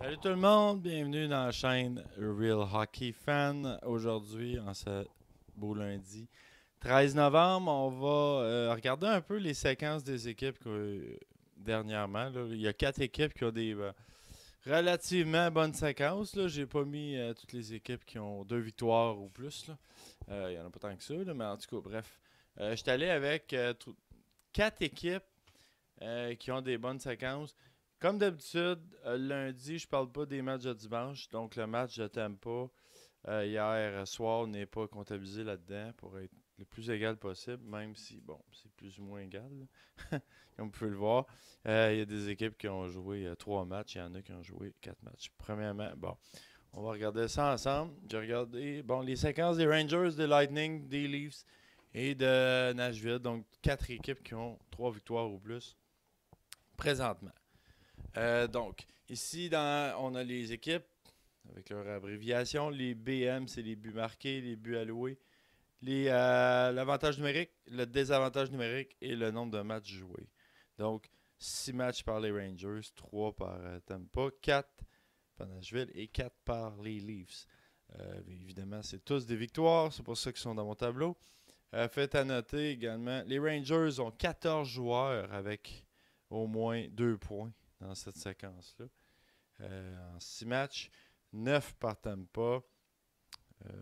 Salut tout le monde, bienvenue dans la chaîne Real Hockey Fan. Aujourd'hui, en ce beau lundi 13 novembre, on va regarder un peu les séquences des équipes dernièrement. Là. Il y a 4 équipes qui ont des relativement bonnes séquences. J'ai pas mis toutes les équipes qui ont 2 victoires ou plus. Il y en a pas tant que ça, là, mais en tout cas, bref. Je suis allé avec 4 équipes qui ont des bonnes séquences. Comme d'habitude, lundi, je parle pas des matchs de dimanche. Donc, le match de Tampa hier soir n'est pas comptabilisé là-dedans pour être le plus égal possible, même si, bon, c'est plus ou moins égal, comme vous pouvez le voir. Il y a des équipes qui ont joué 3 matchs, il y en a qui ont joué 4 matchs. Premièrement, bon, on va regarder ça ensemble. J'ai regardé, bon, les séquences des Rangers, des Lightning, des Leafs et de Nashville. Donc, 4 équipes qui ont 3 victoires ou plus présentement. Donc, ici, on a les équipes avec leur abréviation. Les BM, c'est les buts marqués, les buts alloués, l'avantage numérique, le désavantage numérique et le nombre de matchs joués. Donc, 6 matchs par les Rangers, 3 par Tampa, 4 par Nashville et 4 par les Leafs. Évidemment, c'est tous des victoires, c'est pour ça qu'ils sont dans mon tableau. Faites à noter également, les Rangers ont 14 joueurs avec au moins 2 points dans cette séquence-là. En 6 matchs, 9 par Tampa.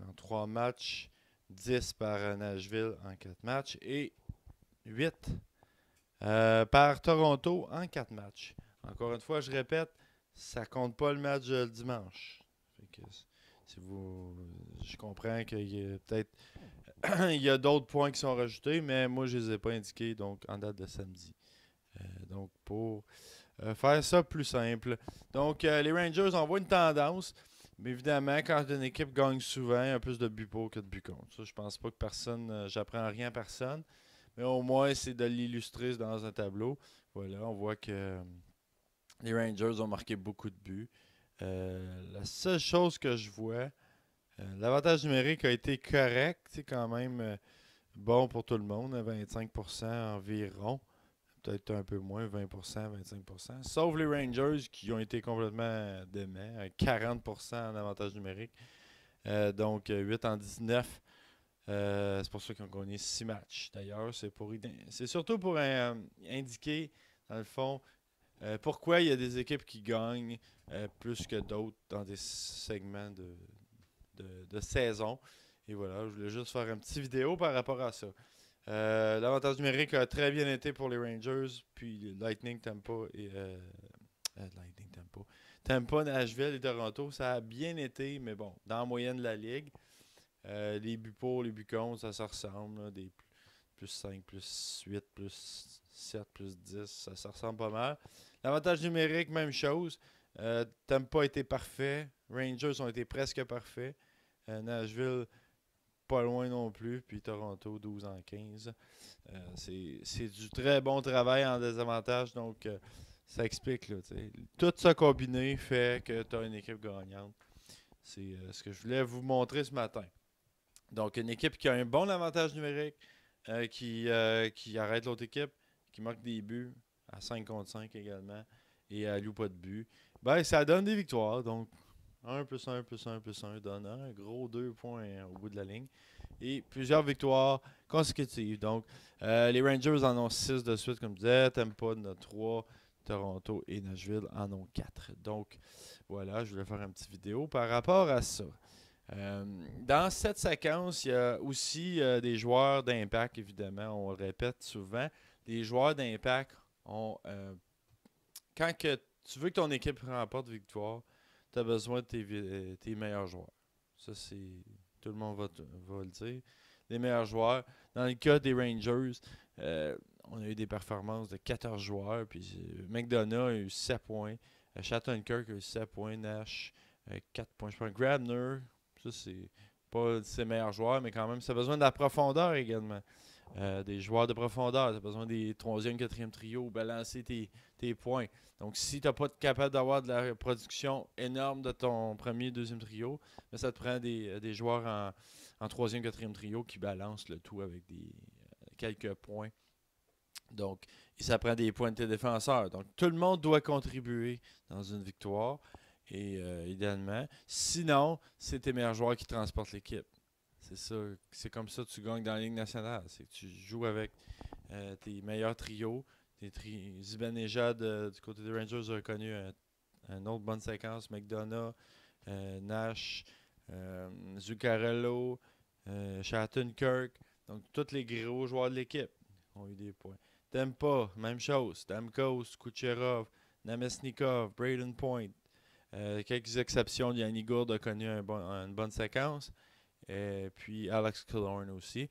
En 3 matchs, 10 par Nashville en 4 matchs. Et 8 par Toronto en 4 matchs. Encore une fois, je répète, ça compte pas le match le dimanche. Fait que, si vous, je comprends qu'il y a peut-être il y a d'autres points qui sont rajoutés, mais moi je les ai pas indiqués donc en date de samedi. Donc pour faire ça plus simple. Donc, les Rangers, on voit une tendance. Mais évidemment, quand une équipe gagne souvent, il y a plus de buts pour que de buts contre. Ça, je pense pas que personne, j'apprends rien à personne. Mais au moins, c'est de l'illustrer dans un tableau. Voilà, on voit que les Rangers ont marqué beaucoup de buts. La seule chose que je vois, l'avantage numérique a été correct. C'est quand même bon pour tout le monde, à 25% environ. Peut-être un peu moins, 20%, 25%. Sauf les Rangers qui ont été complètement déments, à 40% en avantage numérique. Donc 8 en 19. C'est pour ça qu'ils ont gagné 6 matchs. D'ailleurs, c'est surtout pour indiquer, dans le fond, pourquoi il y a des équipes qui gagnent plus que d'autres dans des segments de saison. Et voilà, je voulais juste faire une petite vidéo par rapport à ça. L'avantage numérique a très bien été pour les Rangers, puis Lightning Tampa et Lightning Tampa. Tampa, Nashville et Toronto, ça a bien été, mais bon, dans la moyenne de la ligue. Les buts pour, les buts contre, ça se ressemble. Là, des plus 5, plus 8, plus 7, plus 10, ça se ressemble pas mal. L'avantage numérique, même chose. Tampa a été parfait. Rangers ont été presque parfaits. Nashville, pas loin non plus. Puis Toronto, 12 en 15. C'est du très bon travail en désavantage. Donc, ça explique. Là, tout ça combiné fait que tu as une équipe gagnante. C'est ce que je voulais vous montrer ce matin. Donc, une équipe qui a un bon avantage numérique, qui arrête l'autre équipe, qui marque des buts à 5 contre 5 également, et elle loue pas de but. Ben, ça donne des victoires. Donc, 1 plus 1 plus 1 plus 1 donne un gros 2 points au bout de la ligne. Et plusieurs victoires consécutives. Donc, les Rangers en ont 6 de suite, comme je disais. Tampa en a 3. Toronto et Nashville en ont 4. Donc, voilà, je voulais faire une petite vidéo par rapport à ça. Dans cette séquence, il y a aussi des joueurs d'impact, évidemment. On le répète souvent. Les joueurs d'impact ont. Quand que tu veux que ton équipe remporte victoire, tu as besoin de tes meilleurs joueurs. Ça, c'est. Tout le monde va le dire. Les meilleurs joueurs. Dans le cas des Rangers, on a eu des performances de 14 joueurs. Puis McDonough a eu 7 points. Shattenkirk a eu 7 points. Nash, 4 points. Je pense Grabner, ça, c'est pas ses meilleurs joueurs, mais quand même, ça a besoin de la profondeur également. Des joueurs de profondeur. Tu as besoin des 3e, 4e trio, balancer tes points. Donc, si tu n'es pas capable d'avoir de la production énorme de ton premier, 2e trio, mais ça te prend des joueurs en 3e, 4e trio qui balancent le tout avec quelques points. Donc, et ça prend des points de tes défenseurs. Donc, tout le monde doit contribuer dans une victoire. Et idéalement. Sinon, c'est tes meilleurs joueurs qui transportent l'équipe. C'est ça. C'est comme ça que tu gagnes dans la Ligue nationale. C'est que tu joues avec tes meilleurs trios. Zibanejad du côté des Rangers a connu une autre bonne séquence. McDonough, Nash, Zuccarello, Shattenkirk. Donc, tous les gros joueurs de l'équipe ont eu des points. Dempa, même chose. Stamkos, Kucherov, Namestnikov, Braden Point. Quelques exceptions. Yanni Gourde a connu une bonne séquence. Puis Alex Killorn aussi.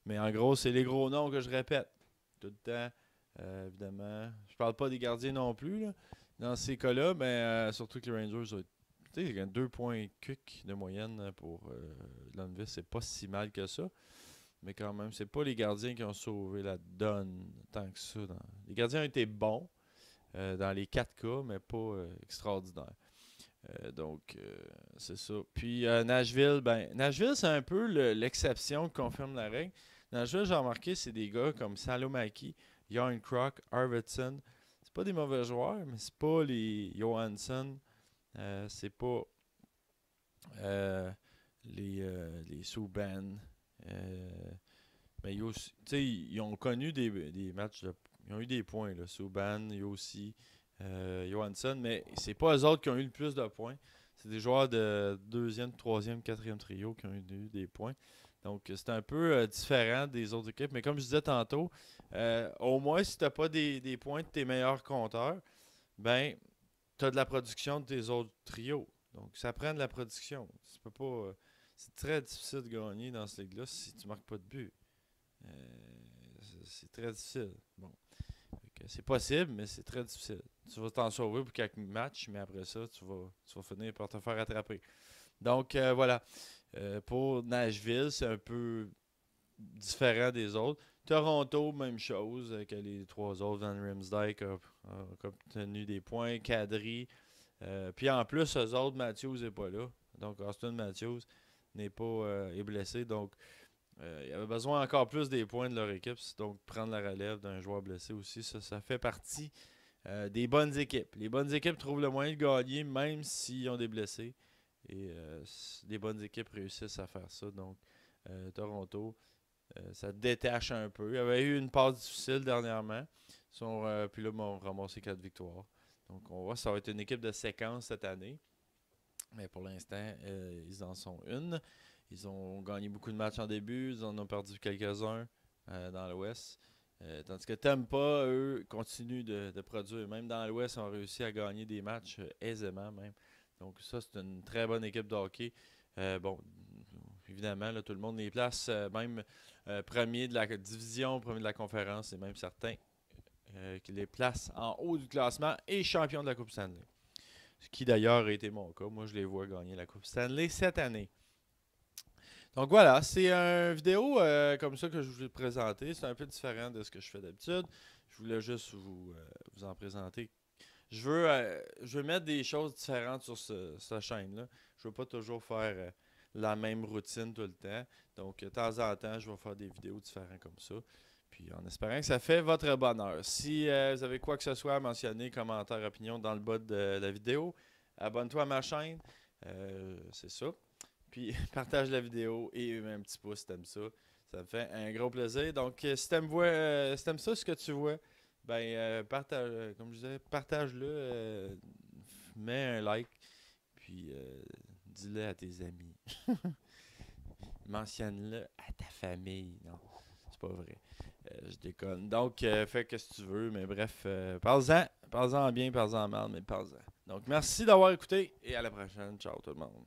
Mais en gros, c'est les gros noms que je répète tout le temps. Évidemment. Je parle pas des gardiens non plus. Là. Dans ces cas-là, mais surtout que les Rangers ont 2 points quick de moyenne pour Lundqvist. C'est pas si mal que ça. Mais quand même, c'est pas les gardiens qui ont sauvé la donne tant que ça. Les gardiens ont été bons dans les 4 cas, mais pas extraordinaires. Donc, c'est ça. Puis Nashville, Nashville, c'est un peu l'exception qui confirme la règle. Nashville, j'ai remarqué, c'est des gars comme Salomaki, Yarncroc, Arvidsson. C'est pas des mauvais joueurs, mais c'est pas les Johansson. C'est pas les Subban. Mais ils ont connu des matchs ils ont eu des points, là. Subban, Yossi, Johansson, mais c'est pas eux autres qui ont eu le plus de points. C'est des joueurs de 2e, 3e, 4e trio qui ont eu des points. Donc, c'est un peu différent des autres équipes. Mais comme je disais tantôt, au moins, si tu n'as pas des points de tes meilleurs compteurs, ben, tu as de la production de tes autres trios. Donc, ça prend de la production. Tu peux pas, c'est très difficile de gagner dans cette ligue-là si tu ne marques pas de but. C'est très difficile. Bon. C'est possible, mais c'est très difficile. Tu vas t'en sauver pour quelques matchs, mais après ça, tu vas finir par te faire attraper. Donc, voilà. Pour Nashville, c'est un peu différent des autres. Toronto, même chose que les 3 autres. Van Riemsdyk a obtenu des points. Kadri. Puis en plus, eux autres, Matthews n'est pas là. Donc, Austin Matthews est blessé. Donc, il y avait besoin encore plus des points de leur équipe. Donc, prendre la relève d'un joueur blessé aussi, ça fait partie des bonnes équipes. Les bonnes équipes trouvent le moyen de gagner, même s'ils ont des blessés. Et les bonnes équipes réussissent à faire ça. Donc, Toronto, ça détache un peu. Il y avait eu une passe difficile dernièrement. Puis là, ils ont ramassé 4 victoires. Donc, on voit que ça va être une équipe de séquence cette année. Mais pour l'instant, ils en sont une. Ils ont gagné beaucoup de matchs en début. Ils en ont perdu quelques-uns dans l'Ouest. Tandis que Tampa, eux, continuent de produire. Même dans l'Ouest, ils ont réussi à gagner des matchs aisément même. Donc ça, c'est une très bonne équipe de hockey. Bon, évidemment, là, tout le monde les place, même premier de la division, premier de la conférence, et même certains qui les placent en haut du classement et champion de la Coupe Stanley. Ce qui d'ailleurs a été mon cas. Moi, je les vois gagner la Coupe Stanley cette année. Donc voilà, c'est une vidéo comme ça que je voulais présenter. C'est un peu différent de ce que je fais d'habitude. Je voulais juste vous en présenter. Je veux mettre des choses différentes sur cette chaîne-là. Je veux pas toujours faire la même routine tout le temps. Donc, de temps en temps, je vais faire des vidéos différentes comme ça. Puis, en espérant que ça fait votre bonheur. Si vous avez quoi que ce soit à mentionner, commentaire, opinion dans le bas de la vidéo, abonne-toi à ma chaîne. C'est ça. Puis, partage la vidéo et mets un petit pouce si t'aimes ça. Ça me fait un gros plaisir. Donc, si t'aimes ça, ce que tu vois, partage, comme je disais, partage-le, mets un like, puis dis-le à tes amis. Mentionne-le à ta famille. Non, c'est pas vrai. Je déconne. Donc, fais ce que tu veux, mais bref, parle-en bien, parle-en mal, mais parle-en. Donc, merci d'avoir écouté et à la prochaine. Ciao tout le monde.